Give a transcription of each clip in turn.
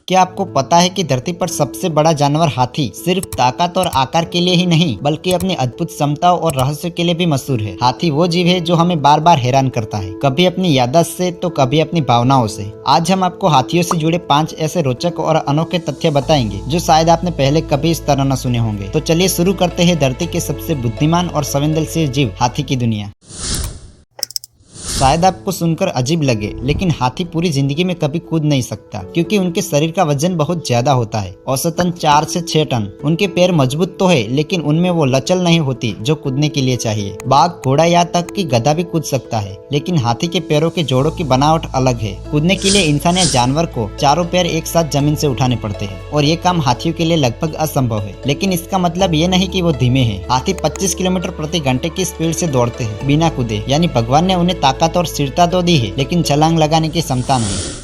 क्या आपको पता है कि धरती पर सबसे बड़ा जानवर हाथी सिर्फ ताकत और आकार के लिए ही नहीं बल्कि अपनी अद्भुत क्षमताओं और रहस्य के लिए भी मशहूर है। हाथी वो जीव है जो हमें बार बार हैरान करता है, कभी अपनी याददाश्त से तो कभी अपनी भावनाओं से। आज हम आपको हाथियों से जुड़े 5 ऐसे रोचक और अनोखे तथ्य बताएंगे जो शायद आपने पहले कभी इस तरह न सुने होंगे। तो चलिए शुरू करते हैं धरती के सबसे बुद्धिमान और संवेदनशील जीव हाथी की दुनिया। शायद आपको सुनकर अजीब लगे, लेकिन हाथी पूरी जिंदगी में कभी कूद नहीं सकता क्योंकि उनके शरीर का वजन बहुत ज्यादा होता है, औसतन 4 से 6 टन। उनके पैर मजबूत तो है लेकिन उनमें वो लचल नहीं होती जो कूदने के लिए चाहिए। बाघ, घोड़ा या तक कि गधा भी कूद सकता है, लेकिन हाथी के पैरों के जोड़ों की बनावट अलग है। कूदने के लिए इंसान या जानवर को चारों पैर एक साथ जमीन से उठाने पड़ते हैं और ये काम हाथियों के लिए लगभग असंभव है। लेकिन इसका मतलब ये नहीं कि वो धीमे हैं। हाथी 25 किलोमीटर प्रति घंटे की स्पीड से दौड़ते हैं बिना कूदे, यानी भगवान ने उन्हें ताकत और स्थिरता तो दी है लेकिन छलांग लगाने की क्षमता नहीं।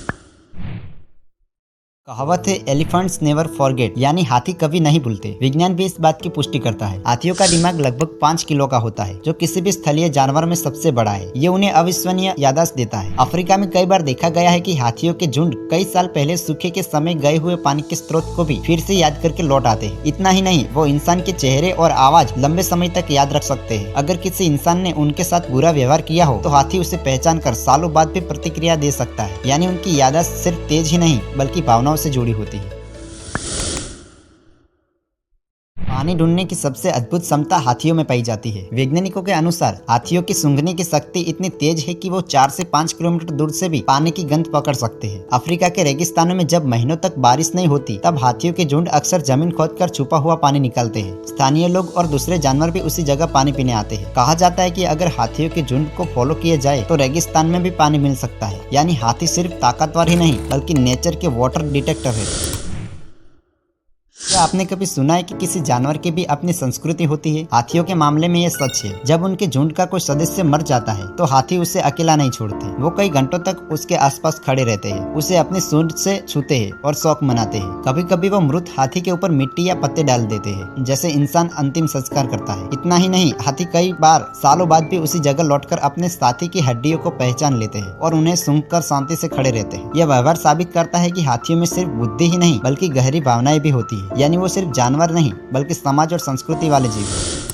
कहावत है एलिफेंट्स नेवर फॉरगेट, यानी हाथी कभी नहीं भूलते। विज्ञान भी इस बात की पुष्टि करता है। हाथियों का दिमाग लगभग 5 किलो का होता है, जो किसी भी स्थलीय जानवर में सबसे बड़ा है। ये उन्हें अविश्वसनीय याददाश्त देता है। अफ्रीका में कई बार देखा गया है कि हाथियों के झुंड कई साल पहले सूखे के समय गए हुए पानी के स्रोत को भी फिर से याद करके लौट आते हैं। इतना ही नहीं, वो इंसान के चेहरे और आवाज लंबे समय तक याद रख सकते हैं। अगर किसी इंसान ने उनके साथ बुरा व्यवहार किया हो तो हाथी उसे पहचान कर सालों बाद भी प्रतिक्रिया दे सकता है। यानी उनकी याददाश्त सिर्फ तेज ही नहीं बल्कि भावनाओं से जुड़ी होती है। पानी ढूंढने की सबसे अद्भुत क्षमता हाथियों में पाई जाती है। वैज्ञानिकों के अनुसार हाथियों की सूंघने की शक्ति इतनी तेज है कि वो 4 से 5 किलोमीटर दूर से भी पानी की गंध पकड़ सकते हैं। अफ्रीका के रेगिस्तानों में जब महीनों तक बारिश नहीं होती तब हाथियों के झुंड अक्सर जमीन खोदकर छुपा हुआ पानी निकालते हैं। स्थानीय लोग और दूसरे जानवर भी उसी जगह पानी पीने आते हैं। कहा जाता है कि अगर हाथियों के झुंड को फॉलो किया जाए तो रेगिस्तान में भी पानी मिल सकता है। यानी हाथी सिर्फ ताकतवर ही नहीं बल्कि नेचर के वाटर डिटेक्टर है। क्या आपने कभी सुना है कि किसी जानवर की भी अपनी संस्कृति होती है? हाथियों के मामले में ये सच है। जब उनके झुंड का कोई सदस्य मर जाता है तो हाथी उसे अकेला नहीं छोड़ते। वो कई घंटों तक उसके आसपास खड़े रहते हैं, उसे अपनी सूंड से छूते हैं और शौक मनाते हैं। कभी कभी वो मृत हाथी के ऊपर मिट्टी या पत्ते डाल देते हैं, जैसे इंसान अंतिम संस्कार करता है। इतना ही नहीं, हाथी कई बार सालों बाद भी उसी जगह लौटकर अपने साथी की हड्डियों को पहचान लेते हैं और उन्हें सूंघकर शांति से खड़े रहते हैं। यह व्यवहार साबित करता है कि हाथियों में सिर्फ बुद्धि ही नहीं बल्कि गहरी भावनाएं भी होती है। यानी वो सिर्फ जानवर नहीं बल्कि समाज और संस्कृति वाले जीव हैं।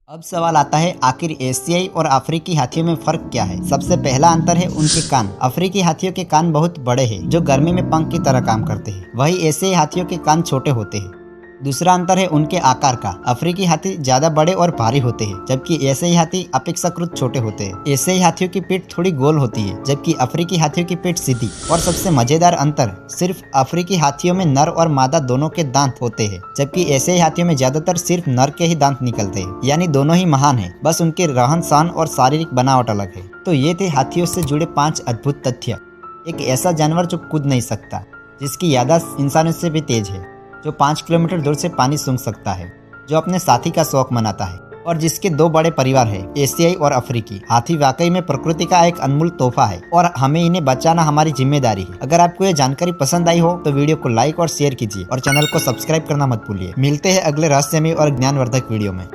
अब सवाल आता है, आखिर एशियाई और अफ्रीकी हाथियों में फर्क क्या है? सबसे पहला अंतर है उनके कान। अफ्रीकी हाथियों के कान बहुत बड़े हैं जो गर्मी में पंख की तरह काम करते हैं, वही एशियाई हाथियों के कान छोटे होते हैं। दूसरा अंतर है उनके आकार का। अफ्रीकी हाथी ज्यादा बड़े और भारी होते हैं जबकि एशियाई हाथी अपेक्षाकृत छोटे होते हैं। एशियाई हाथियों की पीठ थोड़ी गोल होती है जबकि अफ्रीकी हाथियों की पीठ सीधी। और सबसे मजेदार अंतर, सिर्फ अफ्रीकी हाथियों में नर और मादा दोनों के दांत होते हैं जबकि एशियाई हाथियों में ज्यादातर सिर्फ नर के ही दांत निकलते हैं। यानी दोनों ही महान है, बस उनके रहन सहन और शारीरिक बनावट अलग है। तो ये थे हाथियों से जुड़े 5 अद्भुत तथ्य। एक ऐसा जानवर जो कूद नहीं सकता, जिसकी याददाश्त इंसानों से भी तेज है, जो 5 किलोमीटर दूर से पानी सूंघ सकता है, जो अपने साथी का शौक मनाता है और जिसके 2 बड़े परिवार है, एशियाई और अफ्रीकी। हाथी वाकई में प्रकृति का एक अनमोल तोहफा है और हमें इन्हें बचाना हमारी जिम्मेदारी है। अगर आपको ये जानकारी पसंद आई हो तो वीडियो को लाइक और शेयर कीजिए और चैनल को सब्सक्राइब करना मत भूलिए। मिलते हैं अगले रहस्यमय और ज्ञानवर्धक वीडियो में।